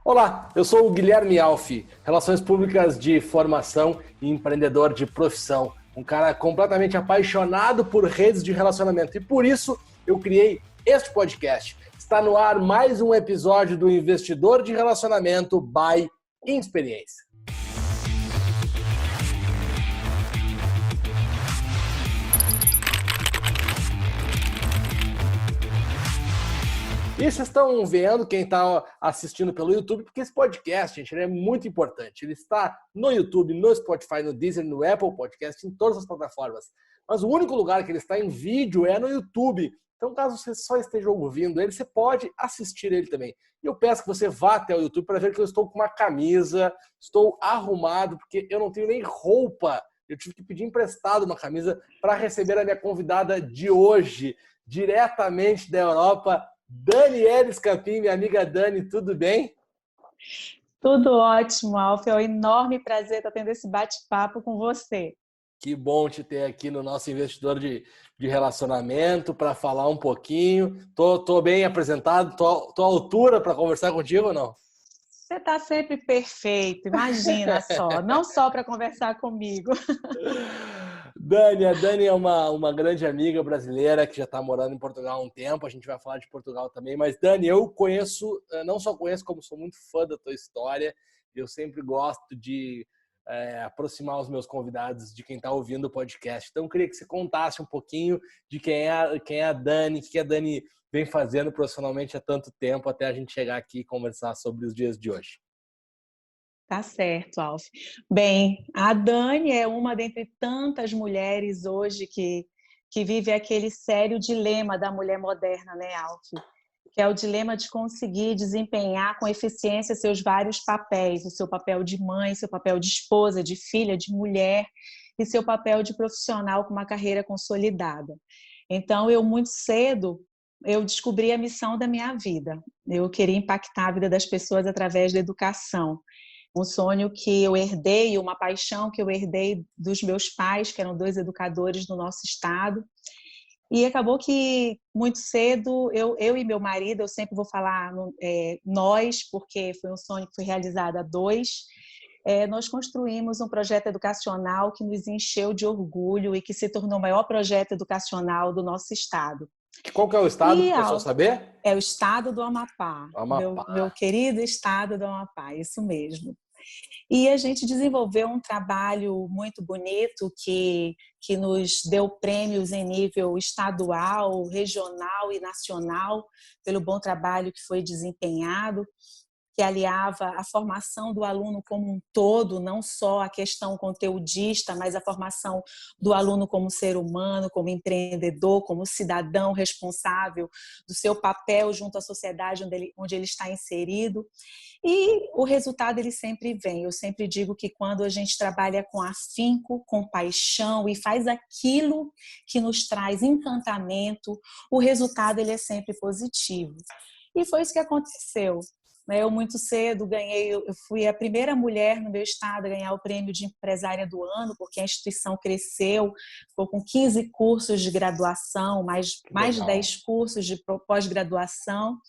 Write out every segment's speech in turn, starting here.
Olá, eu sou o Guilherme Alfi, Relações Públicas de formação e empreendedor de profissão. Um cara completamente apaixonado por redes de relacionamento e por isso eu criei este podcast. Está no ar mais um episódio do Investidor de Relacionamento by Inexperiência. E vocês estão vendo, quem está assistindo pelo YouTube, porque esse podcast, gente, ele é muito importante. Ele está no YouTube, no Spotify, no Deezer, no Apple Podcast, em todas as plataformas. Mas o único lugar que ele está em vídeo é no YouTube. Então, caso você só esteja ouvindo ele, você pode assistir ele também. E eu peço que você vá até o YouTube para ver que eu estou com uma camisa, estou arrumado, porque eu não tenho nem roupa. Eu tive que pedir emprestado uma camisa para receber a minha convidada de hoje, diretamente da Europa, Daniela Scapin, minha amiga Dani, tudo bem? Tudo ótimo, Alf. É um enorme prazer estar tendo esse bate-papo com você. Que bom te ter aqui no nosso investidor de relacionamento para falar um pouquinho. Tô bem apresentado? Tô à altura para conversar contigo ou não? Você está sempre perfeito, imagina só. Não só para conversar comigo. A Dani é uma grande amiga brasileira que já está morando em Portugal há um tempo. A gente vai falar de Portugal também. Mas, Dani, eu conheço, não só conheço, como sou muito fã da tua história. Eu sempre gosto de aproximar os meus convidados de quem está ouvindo o podcast. Então, eu queria que você contasse um pouquinho de quem é a Dani, o que a Dani vem fazendo profissionalmente há tanto tempo, até a gente chegar aqui e conversar sobre os dias de hoje. Tá certo, Alf. Bem, a Dani é uma dentre tantas mulheres hoje que vive aquele sério dilema da mulher moderna, né, Alf? Que é o dilema de conseguir desempenhar com eficiência seus vários papéis, o seu papel de mãe, seu papel de esposa, de filha, de mulher e seu papel de profissional com uma carreira consolidada. Então, eu muito cedo, eu descobri a missão da minha vida. Eu queria impactar a vida das pessoas através da educação. Um sonho que eu herdei, uma paixão que eu herdei dos meus pais, que eram 2 educadores do nosso estado. E acabou que, muito cedo, eu e meu marido, eu sempre vou falar nós, porque foi um sonho que foi realizado a 2, nós construímos um projeto educacional que nos encheu de orgulho e que se tornou o maior projeto educacional do nosso estado. Qual que é o estado, para o pessoal saber? É o estado do Amapá, Amapá. Meu querido estado do Amapá, isso mesmo. E a gente desenvolveu um trabalho muito bonito que nos deu prêmios em nível estadual, regional e nacional pelo bom trabalho que foi desempenhado, que aliava a formação do aluno como um todo, não só a questão conteudista, mas a formação do aluno como ser humano, como empreendedor, como cidadão responsável do seu papel junto à sociedade onde ele está inserido. E o resultado ele sempre vem. Eu sempre digo que quando a gente trabalha com afinco, com paixão e faz aquilo que nos traz encantamento, o resultado ele é sempre positivo. E foi isso que aconteceu. Eu muito cedo eu fui a primeira mulher no meu estado a ganhar o prêmio de empresária do ano, porque a instituição cresceu, ficou com 15 cursos de graduação, mais de 10 cursos de pós-graduação.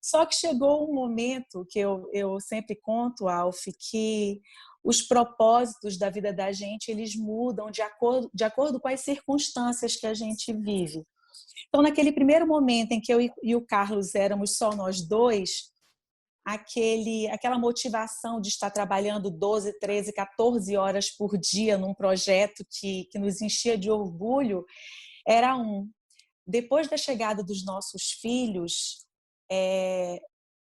Só que chegou um momento que eu sempre conto, Alf, que os propósitos da vida da gente, eles mudam de acordo com as circunstâncias que a gente vive. Então, naquele primeiro momento em que eu e o Carlos éramos só nós 2, aquela motivação de estar trabalhando 12, 13, 14 horas por dia num projeto que nos enchia de orgulho, era Depois da chegada dos nossos filhos,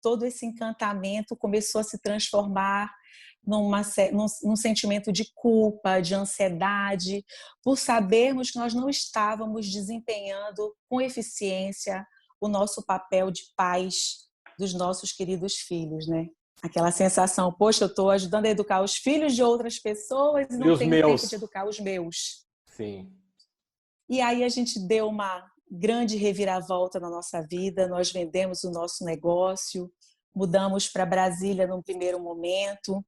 todo esse encantamento começou a se transformar num sentimento de culpa, de ansiedade, por sabermos que nós não estávamos desempenhando com eficiência o nosso papel de pais dos nossos queridos filhos, né? Aquela sensação, poxa, eu estou ajudando a educar os filhos de outras pessoas e não tenho tempo de educar os meus. Sim. E aí a gente deu uma grande reviravolta na nossa vida, nós vendemos o nosso negócio, mudamos para Brasília num primeiro momento,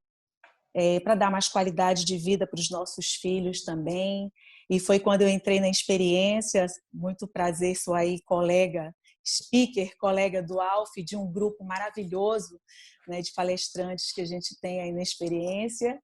para dar mais qualidade de vida para os nossos filhos também. E foi quando eu entrei na experiência, muito prazer, sou aí colega speaker, colega do Alf, de um grupo maravilhoso, né, de palestrantes que a gente tem aí na experiência.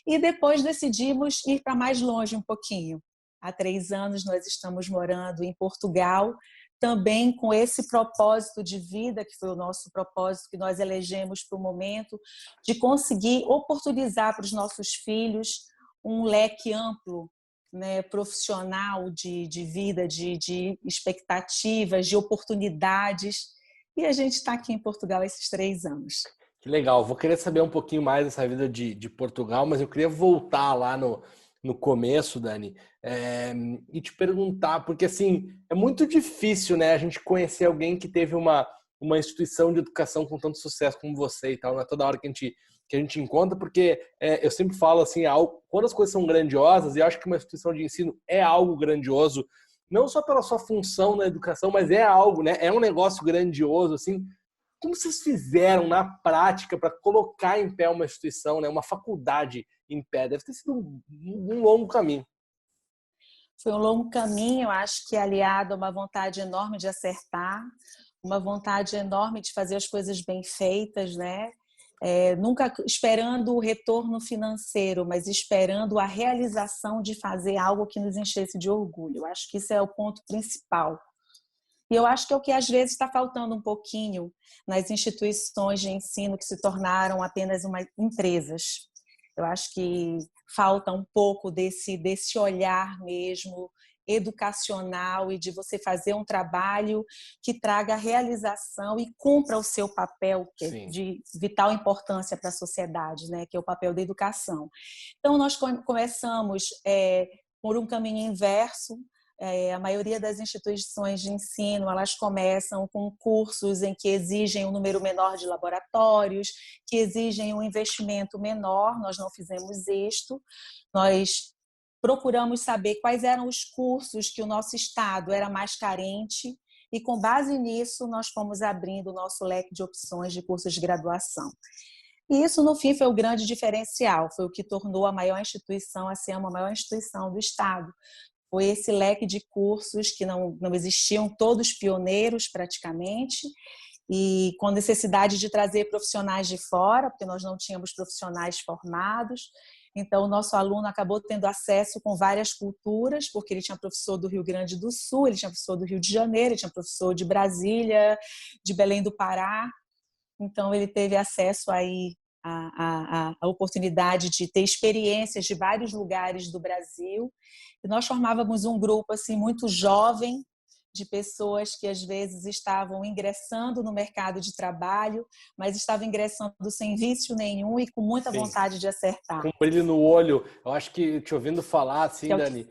E depois decidimos ir para mais longe um pouquinho. Há 3 anos nós estamos morando em Portugal, também com esse propósito de vida, que foi o nosso propósito que nós elegemos para o momento, de conseguir oportunizar para os nossos filhos um leque amplo, né, profissional de vida, de expectativas, de oportunidades. E a gente está aqui em Portugal esses 3 anos. Que legal. Vou querer saber um pouquinho mais dessa vida de Portugal, mas eu queria voltar lá no começo, Dani, e te perguntar, porque assim, é muito difícil, né, a gente conhecer alguém que teve uma instituição de educação com tanto sucesso como você e tal. Não é toda hora que a gente encontra, porque eu sempre falo assim, quando as coisas são grandiosas, e eu acho que uma instituição de ensino é algo grandioso, não só pela sua função na educação, mas é algo, né? É um negócio grandioso, assim. Como vocês fizeram na prática para colocar em pé uma instituição, né, uma faculdade em pé? Deve ter sido um longo caminho. Foi um longo caminho, eu acho que aliado a uma vontade enorme de acertar, uma vontade enorme de fazer as coisas bem feitas, né? Nunca esperando o retorno financeiro, mas esperando a realização de fazer algo que nos enchesse de orgulho. Eu acho que isso é o ponto principal. E eu acho que é o que às vezes está faltando um pouquinho nas instituições de ensino que se tornaram apenas empresas. Eu acho que falta um pouco desse olhar mesmo educacional e de você fazer um trabalho que traga realização e cumpra o seu papel, que é de vital importância para a sociedade, né? Que é o papel da educação. Então, nós começamos por um caminho inverso. A maioria das instituições de ensino, elas começam com cursos em que exigem um número menor de laboratórios, que exigem um investimento menor. Nós não fizemos isto. Nós procuramos saber quais eram os cursos que o nosso estado era mais carente e, com base nisso, nós fomos abrindo o nosso leque de opções de cursos de graduação. E isso, no fim, foi o grande diferencial, foi o que tornou a maior instituição a ser a maior instituição do estado. Foi esse leque de cursos que não existiam, todos pioneiros praticamente, e com necessidade de trazer profissionais de fora, porque nós não tínhamos profissionais formados. Então, o nosso aluno acabou tendo acesso com várias culturas, porque ele tinha professor do Rio Grande do Sul, ele tinha professor do Rio de Janeiro, ele tinha professor de Brasília, de Belém do Pará. Então, ele teve acesso aí a oportunidade de ter experiências de vários lugares do Brasil. E nós formávamos um grupo assim muito jovem, de pessoas que às vezes estavam ingressando no mercado de trabalho, mas estavam ingressando sem vício nenhum e com muita vontade de acertar. Com brilho no olho. Eu acho que, te ouvindo falar, assim, Dani,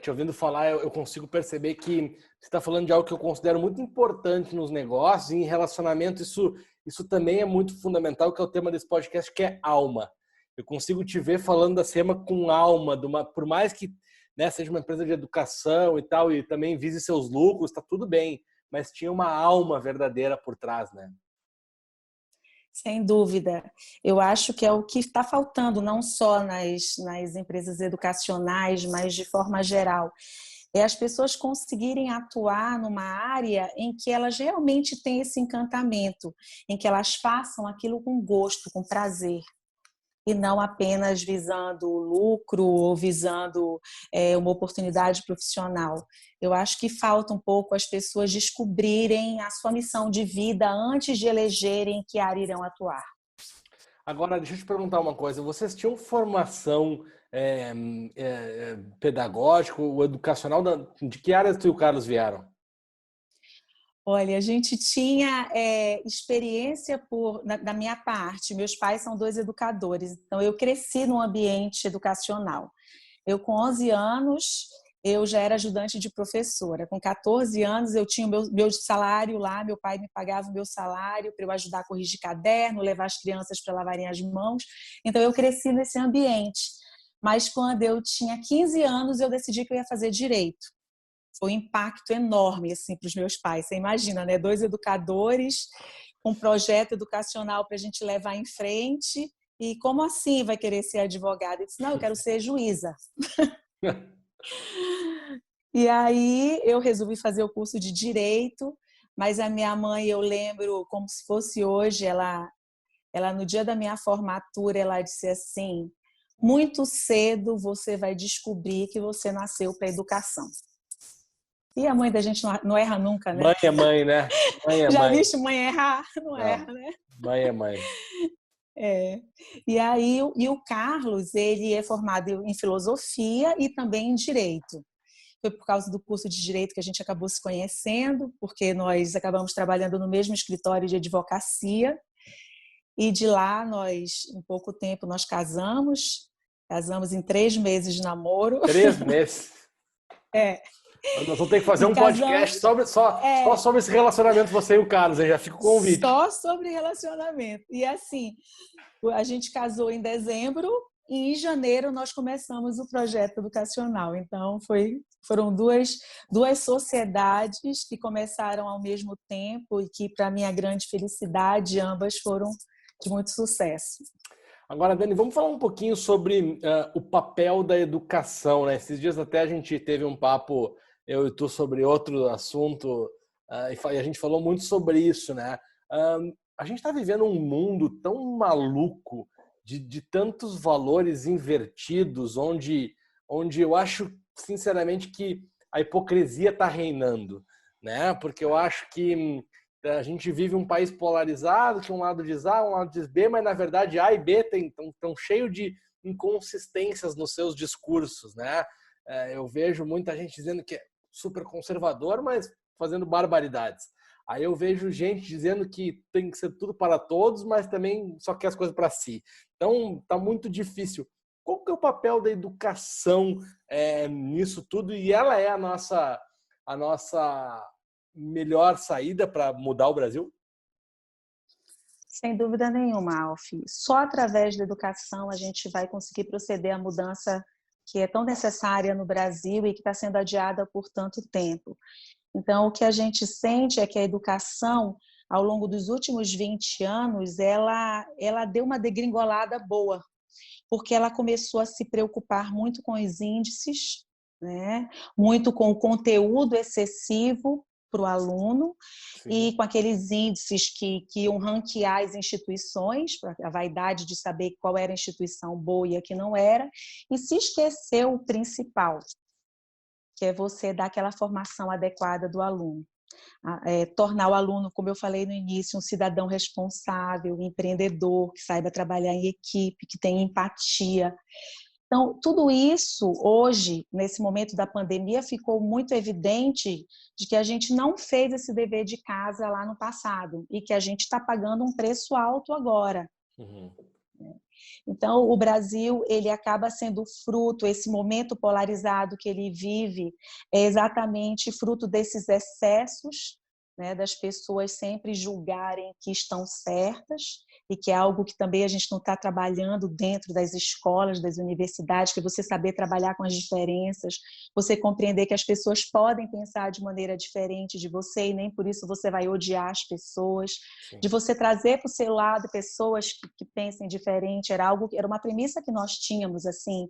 te ouvindo falar, eu consigo perceber que você está falando de algo que eu considero muito importante nos negócios e em relacionamento. Isso também é muito fundamental, que é o tema desse podcast, que é alma. Eu consigo te ver falando da SEMA com alma, por mais que, né, seja uma empresa de educação e tal, e também vise seus lucros, está tudo bem, mas tinha uma alma verdadeira por trás, né? Sem dúvida. Eu acho que é o que está faltando, não só nas empresas educacionais, mas de forma geral. É as pessoas conseguirem atuar numa área em que elas realmente têm esse encantamento, em que elas façam aquilo com gosto, com prazer, e não apenas visando lucro ou visando uma oportunidade profissional. Eu acho que falta um pouco as pessoas descobrirem a sua missão de vida antes de elegerem que área irão atuar. Agora, deixa eu te perguntar uma coisa. Vocês tinham formação pedagógica ou educacional? De que áreas tu e o Carlos vieram? Olha, a gente tinha experiência da minha parte. Meus pais são 2 educadores, então eu cresci num ambiente educacional. Eu, com 11 anos, eu já era ajudante de professora. Com 14 anos, eu tinha o meu salário lá, meu pai me pagava o meu salário para eu ajudar a corrigir caderno, levar as crianças para lavarem as mãos. Então, eu cresci nesse ambiente. Mas, quando eu tinha 15 anos, eu decidi que eu ia fazer direito. Foi um impacto enorme assim, para os meus pais. Você imagina, né? 2 educadores, um projeto educacional para a gente levar em frente. E como assim vai querer ser advogada? Eu disse, não, eu quero ser juíza. E aí eu resolvi fazer o curso de Direito, mas a minha mãe, eu lembro como se fosse hoje, ela no dia da minha formatura, ela disse assim: muito cedo você vai descobrir que você nasceu para a educação. E a mãe da gente não erra nunca, né? Mãe é mãe, né? Mãe é Já mãe. viste mãe errar? Não Não, erra, né? mãe é mãe. É. E aí, o Carlos, ele é formado em filosofia e também em direito. Foi por causa do curso de direito que a gente acabou se conhecendo, porque nós acabamos trabalhando no mesmo escritório de advocacia. E de lá, nós, em pouco tempo, nós casamos em 3 meses de namoro. 3 meses. É. Nós vamos ter que fazer E um podcast casamos só sobre esse relacionamento, você e o Carlos, aí já fica o convite. só sobre relacionamento. E assim, a gente casou em dezembro e em janeiro nós começamos o projeto educacional. Então, foram duas sociedades que começaram ao mesmo tempo e que, para minha grande felicidade, ambas foram de muito sucesso. Agora, Dani, vamos falar um pouquinho sobre o papel da educação, né? Esses dias até a gente teve um papo, eu e tu, sobre outro assunto, e a gente falou muito sobre isso, né? A gente está vivendo um mundo tão maluco, de tantos valores invertidos, onde eu acho, sinceramente, que a hipocrisia está reinando, né? Porque eu acho que a gente vive um país polarizado, que um lado diz A, um lado diz B, mas na verdade A e B estão cheio de inconsistências nos seus discursos, né? Eu vejo muita gente dizendo que é super conservador, mas fazendo barbaridades. Aí eu vejo gente dizendo que tem que ser tudo para todos, mas também só quer as coisas para si. Então tá muito difícil. Qual que é o papel da educação nisso tudo? E ela é a nossa melhor saída para mudar o Brasil? Sem dúvida nenhuma, Alf. Só através da educação a gente vai conseguir proceder à mudança que é tão necessária no Brasil e que está sendo adiada por tanto tempo. Então, o que a gente sente é que a educação, ao longo dos últimos 20 anos, ela deu uma degringolada boa, porque ela começou a se preocupar muito com os índices, né? Muito com o conteúdo excessivo para o aluno. Sim. E com aqueles índices que iam ranquear as instituições, a vaidade de saber qual era a instituição boa e a que não era, e se esqueceu o principal, que é você dar aquela formação adequada do aluno. Tornar o aluno, como eu falei no início, um cidadão responsável, empreendedor, que saiba trabalhar em equipe, que tenha empatia. Então, tudo isso, hoje, nesse momento da pandemia, ficou muito evidente de que a gente não fez esse dever de casa lá no passado e que a gente está pagando um preço alto agora. Uhum. Então, o Brasil, ele acaba sendo fruto, esse momento polarizado que ele vive, é exatamente fruto desses excessos, né, das pessoas sempre julgarem que estão certas, e que é algo que também a gente não está trabalhando dentro das escolas, das universidades, que é você saber trabalhar com as diferenças, você compreender que as pessoas podem pensar de maneira diferente de você e nem por isso você vai odiar as pessoas. Sim. De você trazer para o seu lado pessoas que pensem diferente, era uma premissa que nós tínhamos, assim,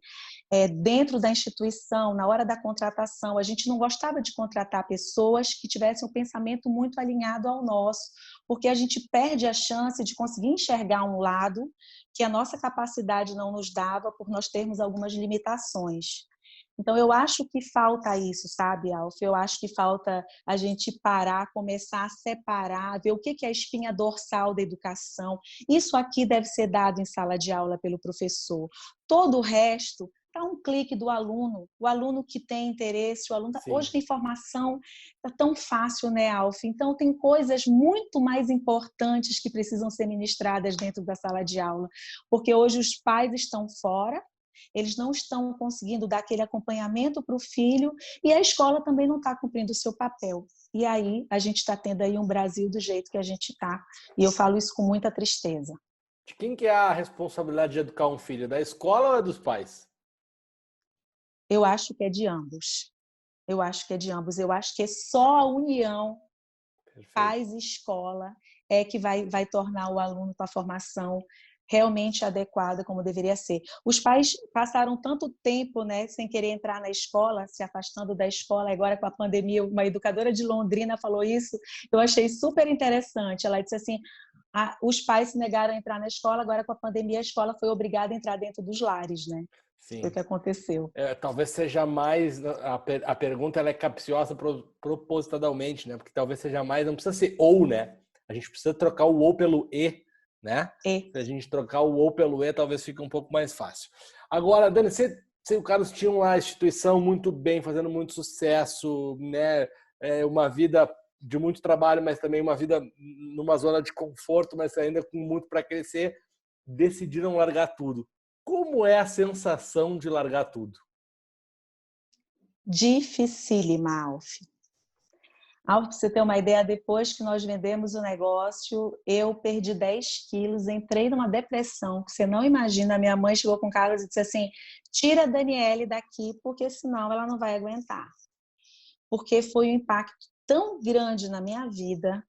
dentro da instituição, na hora da contratação, a gente não gostava de contratar pessoas que tivessem um pensamento muito alinhado ao nosso, porque a gente perde a chance de conseguir enxergar um lado que a nossa capacidade não nos dava por nós termos algumas limitações. Então, eu acho que falta isso, sabe, Alf? Eu acho que falta a gente parar, começar a separar, ver o que é a espinha dorsal da educação. Isso aqui deve ser dado em sala de aula pelo professor. Todo o resto está um clique do aluno, o aluno que tem interesse, o aluno... Hoje a informação está tão fácil, né, Alf? Então, tem coisas muito mais importantes que precisam ser ministradas dentro da sala de aula, porque hoje os pais estão fora, eles não estão conseguindo dar aquele acompanhamento para o filho e a escola também não está cumprindo o seu papel. E aí a gente está tendo aí um Brasil do jeito que a gente está. E eu falo isso com muita tristeza. De quem que é a responsabilidade de educar um filho? Da escola ou é dos pais? Eu acho que é de ambos. Eu acho que é de ambos. Eu acho que é só a união, pais e escola, é que vai tornar o aluno com a formação realmente adequada como deveria ser. Os pais passaram tanto tempo, né, sem querer entrar na escola, se afastando da escola. Agora, com a pandemia, uma educadora de Londrina falou isso, eu achei super interessante. Ela disse assim, os pais se negaram a entrar na escola, agora com a pandemia a escola foi obrigada a entrar dentro dos lares, né? Foi o Sim. que aconteceu. Talvez seja mais. A pergunta ela é capciosa propositadamente, né? Porque talvez seja mais. Não precisa ser ou, né? A gente precisa trocar o ou pelo e, né? Se a gente trocar o ou pelo e, talvez fique um pouco mais fácil. Agora, Dani, você e o Carlos tinham lá a instituição muito bem, fazendo muito sucesso, né? Uma vida de muito trabalho, mas também uma vida numa zona de conforto, mas ainda com muito para crescer. Decidiram largar tudo. Como é a sensação de largar tudo? Dificílima, Alf. Alf, para você ter uma ideia, depois que nós vendemos o negócio, eu perdi 10 quilos, entrei numa depressão, que você não imagina. A minha mãe chegou com o Carlos e disse assim, tira a Daniele daqui, porque senão ela não vai aguentar. Porque foi um impacto tão grande na minha vida.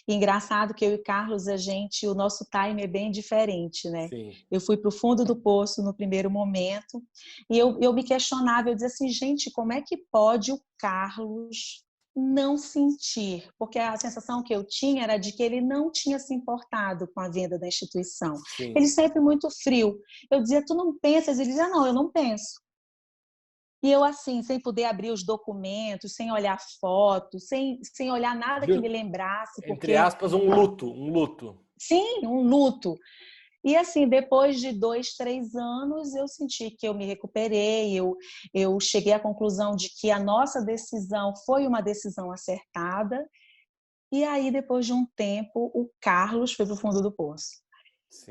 E engraçado que eu e Carlos, o nosso time é bem diferente, né? Sim. Eu fui para o fundo do poço no primeiro momento e eu me questionava, eu dizia assim, gente, como é que pode o Carlos não sentir? Porque a sensação que eu tinha era de que ele não tinha se importado com a venda da instituição. Sim. Ele sempre muito frio. Eu dizia, tu não pensas? Ele dizia, não, eu não penso. E eu, assim, sem poder abrir os documentos, sem olhar fotos, sem olhar nada que me lembrasse. Entre aspas, um luto. Sim, um luto. E, assim, depois de 2, 3 anos, eu senti que eu me recuperei, eu cheguei à conclusão de que a nossa decisão foi uma decisão acertada. E aí, depois de um tempo, o Carlos foi para o fundo do poço.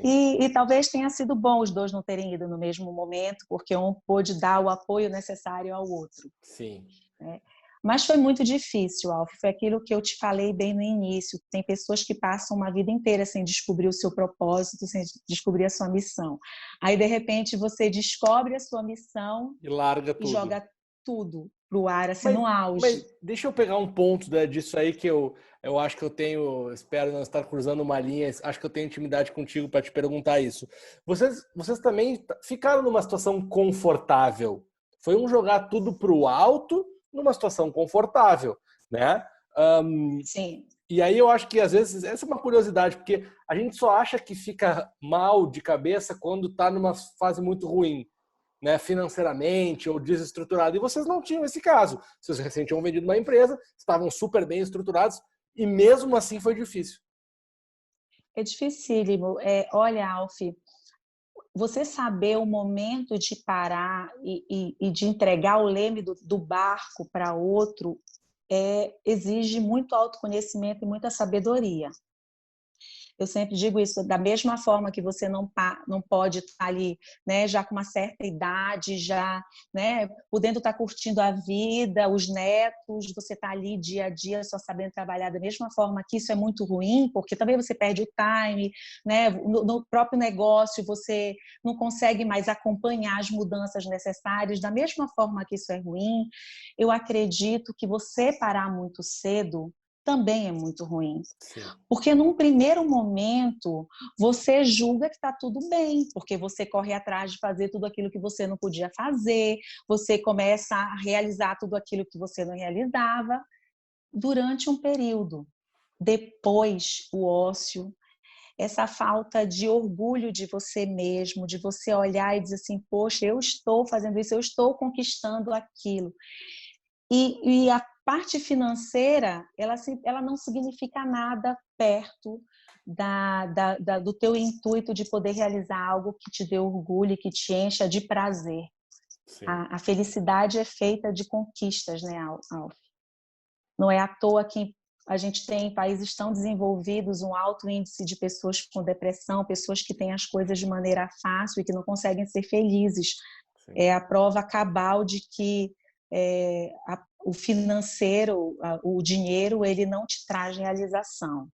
E talvez tenha sido bom os dois não terem ido no mesmo momento, porque um pôde dar o apoio necessário ao outro. Sim. Né? Mas foi muito difícil, Alf. Foi aquilo que eu te falei bem no início. Tem pessoas que passam uma vida inteira sem descobrir o seu propósito, sem descobrir a sua missão. Aí, de repente, você descobre a sua missão e larga tudo. E joga tudo pro ar, assim, no auge. Mas deixa eu pegar um ponto disso aí que eu acho que eu tenho, espero não estar cruzando uma linha, acho que eu tenho intimidade contigo para te perguntar isso. Vocês também ficaram numa situação confortável. Foi um jogar tudo pro alto numa situação confortável, né? Sim. E aí eu acho que às vezes essa é uma curiosidade, porque a gente só acha que fica mal de cabeça quando está numa fase muito ruim, né, financeiramente ou desestruturado. E vocês não tinham esse caso. Vocês recém tinham vendido uma empresa, estavam super bem estruturados e mesmo assim foi difícil. É dificílimo. Olha, Alf, você saber o momento de parar e de entregar o leme do barco para outro exige muito autoconhecimento e muita sabedoria. Eu sempre digo isso, da mesma forma que você não pode estar ali, né, já com uma certa idade, já, né, podendo estar curtindo a vida, os netos, você está ali dia a dia só sabendo trabalhar da mesma forma, que isso é muito ruim, porque também você perde o time, né, no próprio negócio você não consegue mais acompanhar as mudanças necessárias, da mesma forma que isso é ruim. Eu acredito que você parar muito cedo também é muito ruim. Sim. Porque num primeiro momento você julga que está tudo bem, porque você corre atrás de fazer tudo aquilo que você não podia fazer, você começa a realizar tudo aquilo que você não realizava durante um período. Depois, o ócio, essa falta de orgulho de você mesmo, de você olhar e dizer assim, poxa, eu estou fazendo isso, eu estou conquistando aquilo. E a parte financeira, ela não significa nada perto do teu intuito de poder realizar algo que te dê orgulho e que te encha de prazer. A felicidade é feita de conquistas, né, Alf? Não é à toa que a gente tem em países tão desenvolvidos um alto índice de pessoas com depressão, pessoas que têm as coisas de maneira fácil e que não conseguem ser felizes. Sim. É a prova cabal de que o financeiro, o dinheiro, ele não te traz realização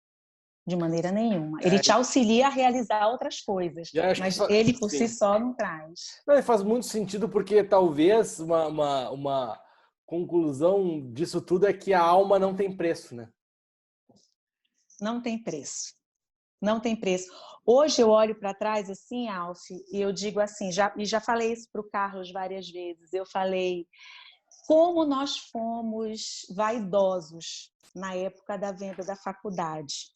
de maneira nenhuma. Ele te auxilia a realizar outras coisas, mas ele por si só não traz. Não, faz muito sentido porque talvez uma conclusão disso tudo é que a alma não tem preço, né? Não tem preço. Não tem preço. Hoje eu olho para trás assim, Alf, e eu digo assim, já falei isso para o Carlos várias vezes, eu falei como nós fomos vaidosos na época da venda da faculdade.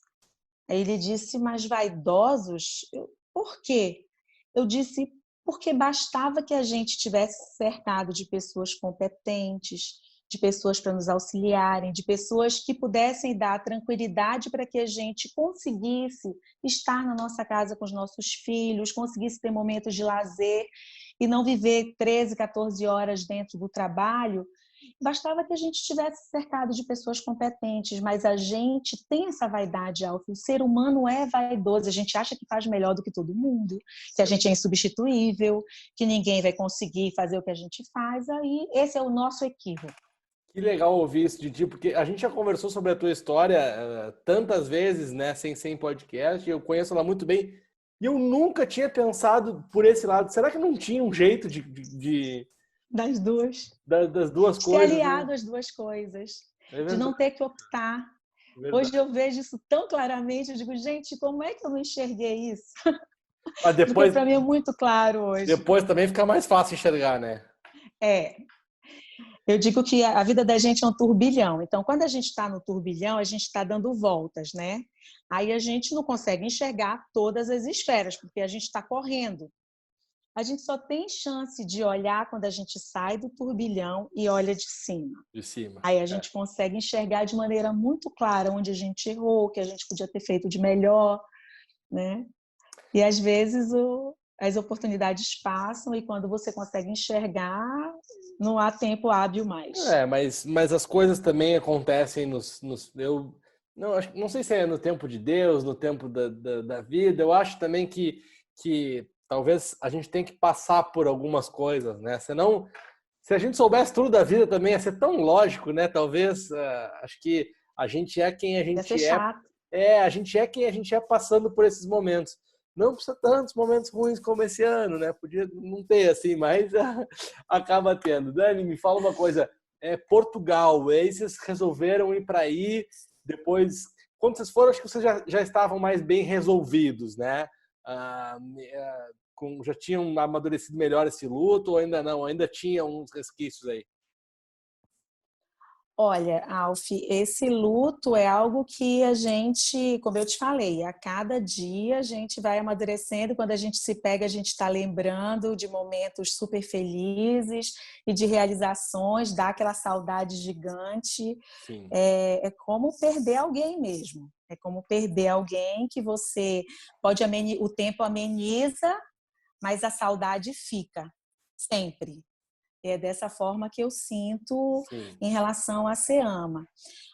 Aí ele disse, mas vaidosos? Por quê? Eu disse, porque bastava que a gente tivesse cercado de pessoas competentes, de pessoas para nos auxiliarem, de pessoas que pudessem dar tranquilidade para que a gente conseguisse estar na nossa casa com os nossos filhos, conseguisse ter momentos de lazer e não viver 13, 14 horas dentro do trabalho. Bastava que a gente estivesse cercado de pessoas competentes, mas a gente tem essa vaidade, Alf. O ser humano é vaidoso, a gente acha que faz melhor do que todo mundo, que a gente é insubstituível, que ninguém vai conseguir fazer o que a gente faz, aí esse é o nosso equívoco. Que legal ouvir isso de ti, porque a gente já conversou sobre a tua história tantas vezes, né, sem podcast, eu conheço ela muito bem, e eu nunca tinha pensado por esse lado. Será que não tinha um jeito Das duas. das duas De ser coisas, aliado né? às duas coisas. É De verdade, não ter que optar. é verdade. Hoje eu vejo isso tão claramente, eu digo, gente, como é que eu não enxerguei isso? Mas Porque para mim é muito claro hoje. depois também fica mais fácil enxergar, né? É, eu digo que a vida da gente é um turbilhão. Então, quando a gente está no turbilhão, a gente está dando voltas, né? Aí a gente não consegue enxergar todas as esferas, porque a gente está correndo. A gente só tem chance de olhar quando a gente sai do turbilhão e olha de cima. De cima. Aí a gente consegue enxergar de maneira muito clara onde a gente errou, o que a gente podia ter feito de melhor, né? E às vezes as oportunidades passam e quando você consegue enxergar, não há tempo hábil mais. Mas as coisas também acontecem eu não sei se é no tempo de Deus, no tempo da vida. Eu acho também que talvez a gente tem que passar por algumas coisas, né? Senão, se a gente soubesse tudo da vida também ia ser tão lógico, né? Talvez, acho que a gente é quem a Ia ser gente é. chato. A gente é quem a gente é passando por esses momentos. Não precisa tantos momentos ruins como esse ano, né? Podia não ter assim, mas acaba tendo. Dani, me fala uma coisa. Portugal, aí vocês resolveram ir para aí, depois, quando vocês foram, acho que vocês já estavam mais bem resolvidos, né? Já tinham amadurecido melhor esse luto ou ainda não? Ainda tinha uns resquícios aí? Olha, Alf, esse luto é algo que a gente, como eu te falei, a cada dia a gente vai amadurecendo. Quando a gente se pega, a gente está lembrando de momentos super felizes e de realizações, dá aquela saudade gigante. Sim. É como perder alguém mesmo. É como perder alguém que você pode o tempo ameniza, mas a saudade fica sempre. É dessa forma que eu sinto Sim. em relação a SEAMA.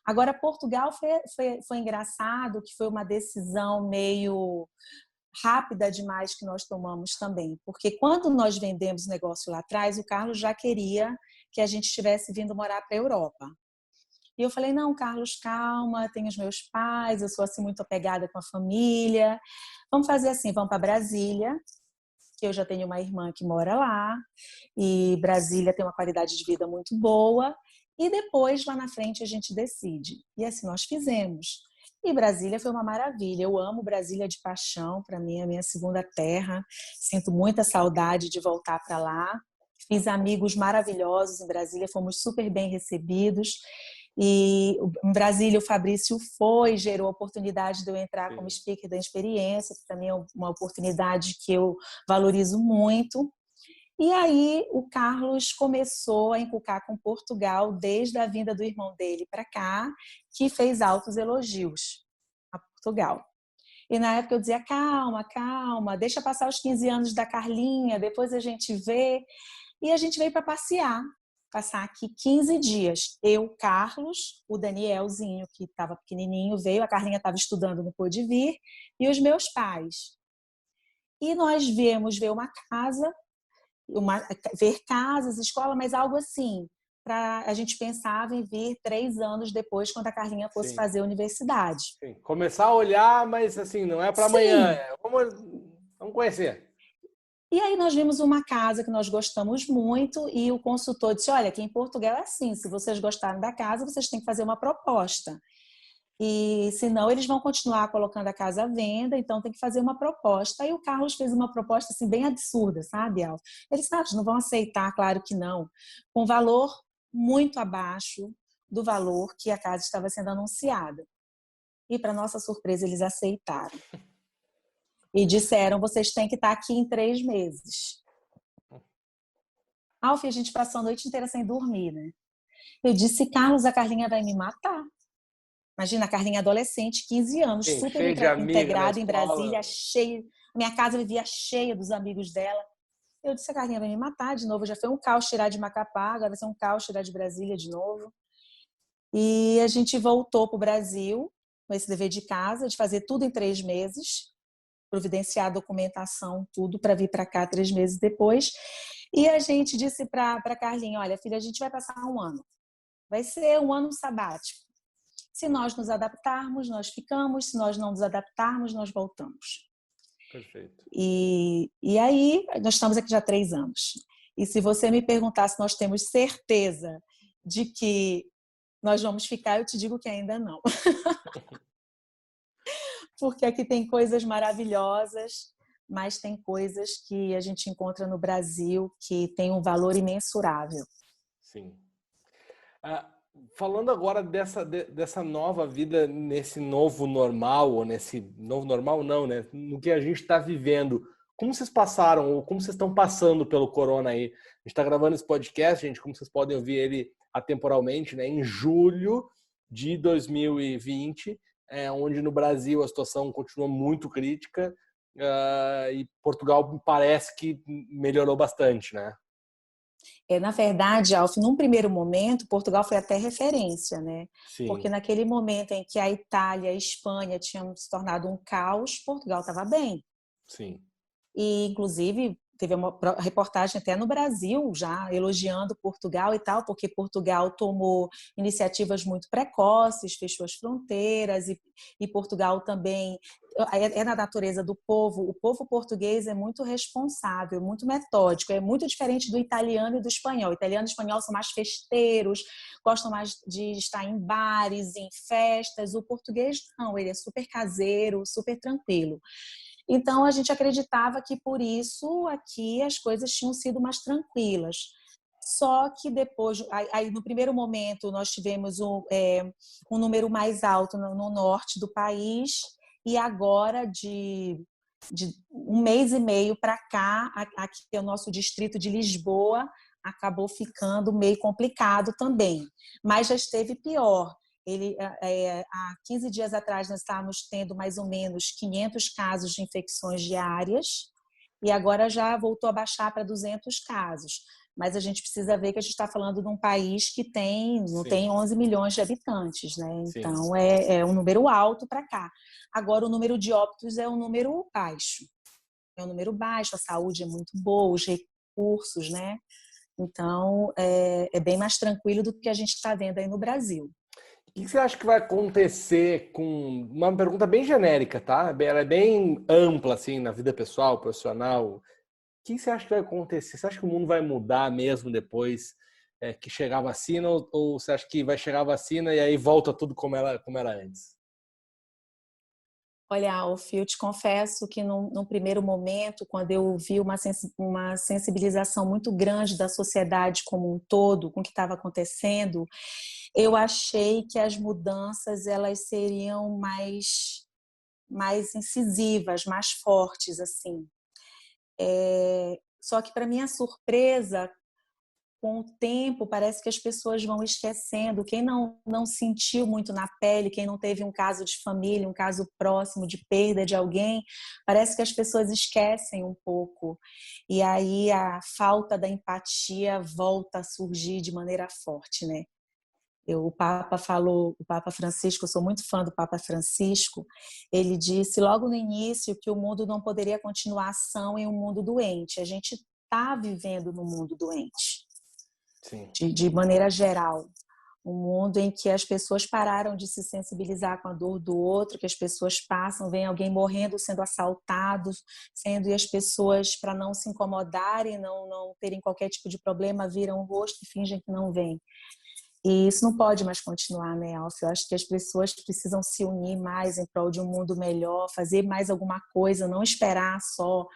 Agora, Portugal foi engraçado, que foi uma decisão meio rápida demais que nós tomamos também. Porque quando nós vendemos o negócio lá atrás, o Carlos já queria que a gente estivesse vindo morar para a Europa. E eu falei, não, Carlos, calma, tenho os meus pais, eu sou assim muito apegada com a família. Vamos fazer assim, vamos para Brasília, que eu já tenho uma irmã que mora lá, e Brasília tem uma qualidade de vida muito boa, e depois, lá na frente, a gente decide. E assim nós fizemos. E Brasília foi uma maravilha, eu amo Brasília de paixão, para mim é a minha segunda terra, sinto muita saudade de voltar para lá, fiz amigos maravilhosos em Brasília, fomos super bem recebidos, e em Brasília o Fabrício gerou a oportunidade de eu entrar como speaker da experiência, que para mim é uma oportunidade que eu valorizo muito. E aí o Carlos começou a encucar com Portugal desde a vinda do irmão dele para cá, que fez altos elogios a Portugal. E na época eu dizia, calma, calma, deixa passar os 15 anos da Carlinha, depois a gente vê. E a gente veio para passear, passar aqui 15 dias. Eu, Carlos, o Danielzinho, que estava pequenininho, veio, a Carlinha estava estudando, não pôde vir, e os meus pais. E nós viemos ver uma casa, ver casas, escola, mas algo assim. A gente pensava em vir 3 anos depois, quando a Carlinha fosse fazer a universidade. Sim. Começar a olhar, mas assim, não é para amanhã. Vamos conhecer. E aí nós vimos uma casa que nós gostamos muito e o consultor disse, olha, aqui em Portugal é assim, se vocês gostarem da casa, vocês têm que fazer uma proposta. E senão eles vão continuar colocando a casa à venda, então tem que fazer uma proposta. Aí o Carlos fez uma proposta assim bem absurda, sabe, Al? Eles não vão aceitar, claro que não, com valor muito abaixo do valor que a casa estava sendo anunciada. E para nossa surpresa eles aceitaram. E disseram, vocês têm que estar aqui em 3 meses. Alf, a gente passou a noite inteira sem dormir, né? Eu disse, Carlos, a Carlinha vai me matar. Imagina, a Carlinha adolescente, 15 anos, Sim, super cheio de amiga na integrada em Brasília, escola. cheia. Minha casa vivia cheia dos amigos dela. Eu disse, a Carlinha vai me matar de novo. Já foi um caos tirar de Macapá, agora vai ser um caos tirar de Brasília de novo. E a gente voltou para o Brasil com esse dever de casa, de fazer tudo em 3 meses, providenciar a documentação, tudo, para vir para cá 3 meses depois. E a gente disse para a Carlinha, olha, filha, a gente vai passar um ano. Vai ser um ano sabático. Se nós nos adaptarmos, nós ficamos. Se nós não nos adaptarmos, nós voltamos. Perfeito. E aí, nós estamos aqui já há 3 anos. E se você me perguntar se nós temos certeza de que nós vamos ficar, eu te digo que ainda não. Porque aqui tem coisas maravilhosas, mas tem coisas que a gente encontra no Brasil que tem um valor imensurável. Sim. Falando agora dessa nova vida, nesse novo normal, ou nesse novo normal não, né? No que a gente está vivendo, como vocês passaram, ou como vocês estão passando pelo corona aí? A gente está gravando esse podcast, gente, como vocês podem ouvir ele atemporalmente, né? Em julho de 2020, onde no Brasil a situação continua muito crítica, e Portugal parece que melhorou bastante, né? Na verdade, Alf, num primeiro momento, Portugal foi até referência, né? Porque Sim, naquele momento em que a Itália e a Espanha tinham se tornado um caos, Portugal estava bem. sim, E, inclusive, teve uma reportagem até no Brasil já elogiando Portugal e tal, porque Portugal tomou iniciativas muito precoces, fechou as fronteiras e Portugal também é na natureza do povo. O povo português é muito responsável, muito metódico, é muito diferente do italiano e do espanhol. O italiano e o espanhol são mais festeiros, gostam mais de estar em bares, em festas. O português não, ele é super caseiro, super tranquilo. Então, a gente acreditava que por isso aqui as coisas tinham sido mais tranquilas. Só que depois, aí no primeiro momento, nós tivemos um número mais alto no norte do país, e agora, de 1 mês e meio para cá, aqui é o nosso distrito de Lisboa, acabou ficando meio complicado também. Mas já esteve pior. Há 15 dias atrás, nós estávamos tendo mais ou menos 500 casos de infecções diárias e agora já voltou a baixar para 200 casos. Mas a gente precisa ver que a gente está falando de um país que não tem 11 milhões de habitantes, né? sim. Então, é um número alto para cá. Agora, o número de óbitos é um número baixo. É um número baixo, a saúde é muito boa, os recursos, né? Então, é bem mais tranquilo do que a gente está vendo aí no Brasil. O que você acha que vai acontecer com uma pergunta bem genérica, tá? Ela é bem ampla, assim, na vida pessoal, profissional. O que você acha que vai acontecer? Você acha que o mundo vai mudar mesmo depois que chegar a vacina? Ou você acha que vai chegar a vacina e aí volta tudo como era antes? Olha, Alf, eu te confesso que num primeiro momento, quando eu vi uma sensibilização muito grande da sociedade como um todo com o que estava acontecendo, eu achei que as mudanças elas seriam mais incisivas, mais fortes, assim. Só que, para minha surpresa, com o tempo, parece que as pessoas vão esquecendo. Quem não sentiu muito na pele, quem não teve um caso de família, um caso próximo de perda de alguém, parece que as pessoas esquecem um pouco. E aí a falta da empatia volta a surgir de maneira forte, né? O Papa Francisco, eu sou muito fã do Papa Francisco, ele disse logo no início que o mundo não poderia continuar são em um mundo doente. A gente está vivendo no mundo doente. Sim. De maneira geral. Um mundo em que as pessoas pararam de se sensibilizar com a dor do outro, que as pessoas passam, vem alguém morrendo, sendo assaltado, e as pessoas, para não se incomodarem, não terem qualquer tipo de problema, viram o rosto e fingem que não vem. E isso não pode mais continuar, né, Alf? Eu acho que as pessoas precisam se unir mais em prol de um mundo melhor, fazer mais alguma coisa, não esperar só,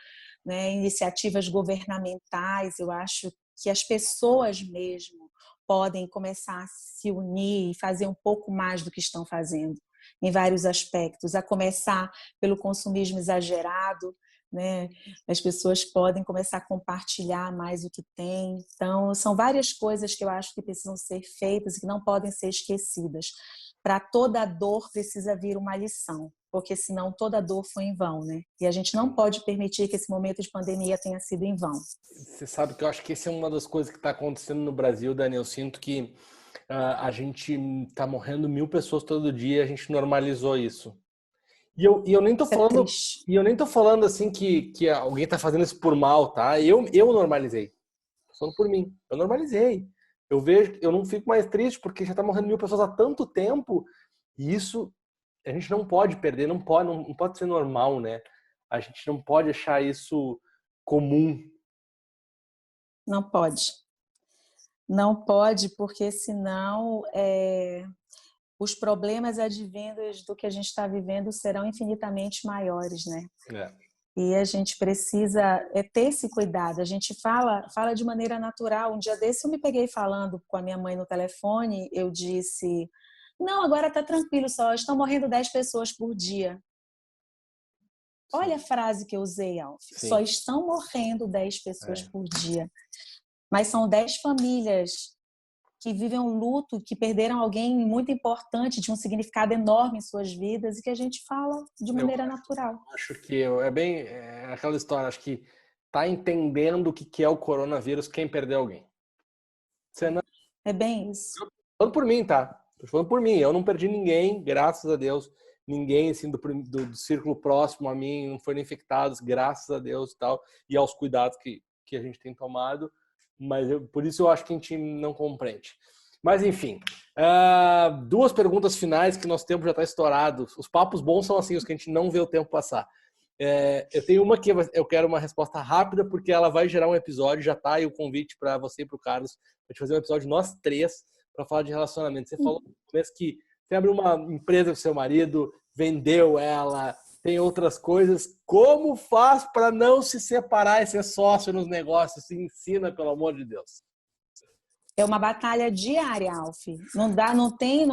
né, iniciativas governamentais. Eu acho que as pessoas mesmo podem começar a se unir e fazer um pouco mais do que estão fazendo, em vários aspectos, a começar pelo consumismo exagerado, né? As pessoas podem começar a compartilhar mais o que têm. Então, são várias coisas que eu acho que precisam ser feitas e que não podem ser esquecidas. Para toda dor precisa vir uma lição, porque senão toda dor foi em vão, né? E a gente não pode permitir que esse momento de pandemia tenha sido em vão. Você sabe que eu acho que essa é uma das coisas que está acontecendo no Brasil, Dani. Eu sinto que a gente está morrendo 1.000 pessoas todo dia, a gente normalizou isso. E eu nem tô Isso é falando, triste. e eu nem tô falando assim que alguém tá fazendo isso por mal, tá? Eu normalizei. Tô falando por mim. Eu normalizei. Eu vejo, eu não fico mais triste porque já tá morrendo 1.000 pessoas há tanto tempo. E isso a gente não pode perder, não pode ser normal, né? A gente não pode achar isso comum. Não pode. Não pode, porque senão os problemas advindos do que a gente está vivendo serão infinitamente maiores, né? É. E a gente precisa ter esse cuidado. A gente fala de maneira natural. Um dia desse eu me peguei falando com a minha mãe no telefone, eu disse, não, agora está tranquilo, só estão morrendo 10 pessoas por dia. Olha a frase que eu usei, Alf. Só Sim. estão morrendo 10 pessoas É. por dia. Mas são 10 famílias que vivem um luto, que perderam alguém muito importante, de um significado enorme em suas vidas e que a gente fala de Eu maneira natural. acho que é aquela história, acho que tá entendendo o que é o coronavírus quem perdeu alguém. Você não É bem isso. falando por mim, tá? Tô falando por mim. Eu não perdi ninguém, graças a Deus. Ninguém, assim, do círculo próximo a mim não foram infectados, graças a Deus e tal. E aos cuidados que a gente tem tomado. Mas por isso eu acho que a gente não compreende. Mas, enfim. Duas perguntas finais, que nosso tempo já está estourado. Os papos bons são assim, os que a gente não vê o tempo passar. Eu tenho uma que eu quero uma resposta rápida, porque ela vai gerar um episódio. Já tá aí o convite para você e para o Carlos, para gente fazer um episódio nós três para falar de relacionamento. Você falou no começo que você abriu uma empresa com seu marido, vendeu ela, tem outras coisas. Como faz para não se separar e ser sócio nos negócios? Se ensina, pelo amor de Deus. É uma batalha diária, Alf. Não dá, não tem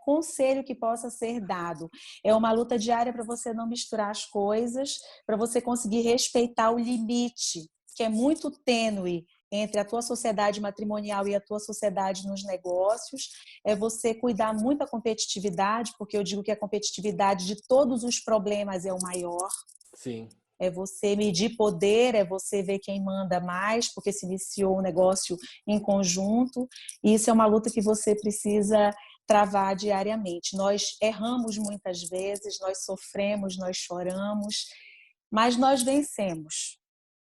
conselho que possa ser dado. É uma luta diária para você não misturar as coisas, para você conseguir respeitar o limite, que é muito tênue entre a tua sociedade matrimonial e a tua sociedade nos negócios. É você cuidar muito da competitividade, porque eu digo que a competitividade de todos os problemas é o maior. Sim. É você medir poder, é você ver quem manda mais, porque se iniciou um negócio em conjunto. E isso é uma luta que você precisa travar diariamente. Nós erramos muitas vezes, nós sofremos, nós choramos, mas nós vencemos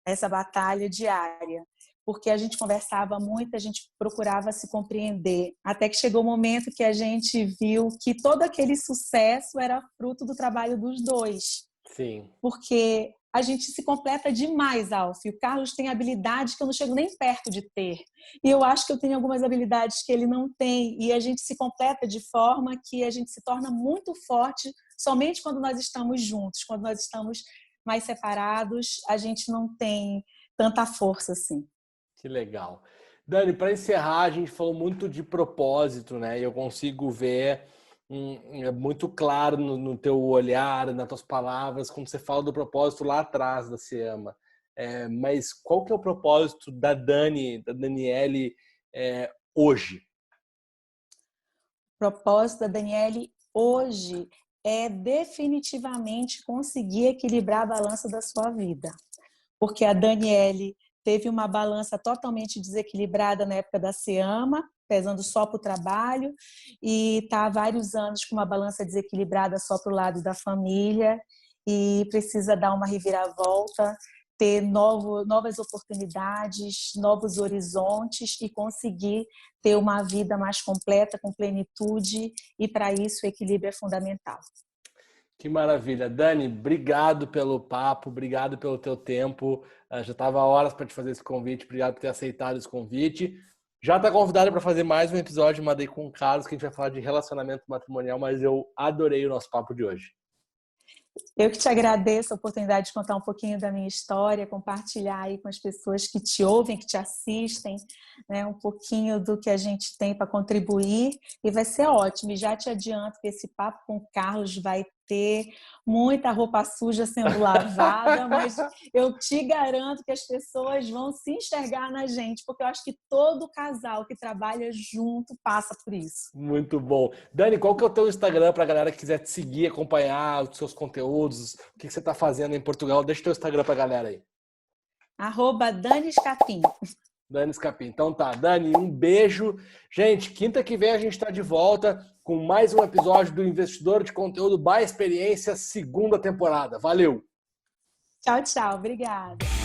essa batalha diária, porque a gente conversava muito, a gente procurava se compreender, até que chegou o momento que a gente viu que todo aquele sucesso era fruto do trabalho dos dois. Sim. Porque a gente se completa demais, Alf. O Carlos tem habilidades que eu não chego nem perto de ter. E eu acho que eu tenho algumas habilidades que ele não tem. E a gente se completa de forma que a gente se torna muito forte somente quando nós estamos juntos. Quando nós estamos mais separados, a gente não tem tanta força assim. Que legal. Dani, para encerrar, a gente falou muito de propósito, né? E eu consigo ver é muito claro no teu olhar, nas tuas palavras, quando você fala do propósito lá atrás da Se Ama. Mas qual que é o propósito da Dani, da Daniele, hoje? O propósito da Daniele hoje é definitivamente conseguir equilibrar a balança da sua vida. Porque a Daniele teve uma balança totalmente desequilibrada na época da Se Ama, pesando só para o trabalho, e está há vários anos com uma balança desequilibrada só para o lado da família, e precisa dar uma reviravolta, ter novas oportunidades, novos horizontes e conseguir ter uma vida mais completa, com plenitude, e para isso o equilíbrio é fundamental. Que maravilha. Dani, obrigado pelo papo, obrigado pelo teu tempo. Já estava horas para te fazer esse convite, obrigado por ter aceitado esse convite. Já está convidada para fazer mais um episódio de Madei com o Carlos, que a gente vai falar de relacionamento matrimonial, mas eu adorei o nosso papo de hoje. Eu que te agradeço a oportunidade de contar um pouquinho da minha história, compartilhar aí com as pessoas que te ouvem, que te assistem, né, um pouquinho do que a gente tem para contribuir, e vai ser ótimo. E já te adianto que esse papo com o Carlos vai ter muita roupa suja sendo lavada, mas eu te garanto que as pessoas vão se enxergar na gente, porque eu acho que todo casal que trabalha junto passa por isso. Muito bom. Dani, qual que é o teu Instagram para a galera que quiser te seguir, acompanhar os seus conteúdos, o que você está fazendo em Portugal? Deixa o teu Instagram para a galera aí. @Dani Scapim. Dani Scapim. Então tá, Dani, um beijo. Gente, quinta que vem a gente está de volta com mais um episódio do Investidor de Conteúdo by Experiência, segunda temporada. Valeu! Tchau, tchau. Obrigada.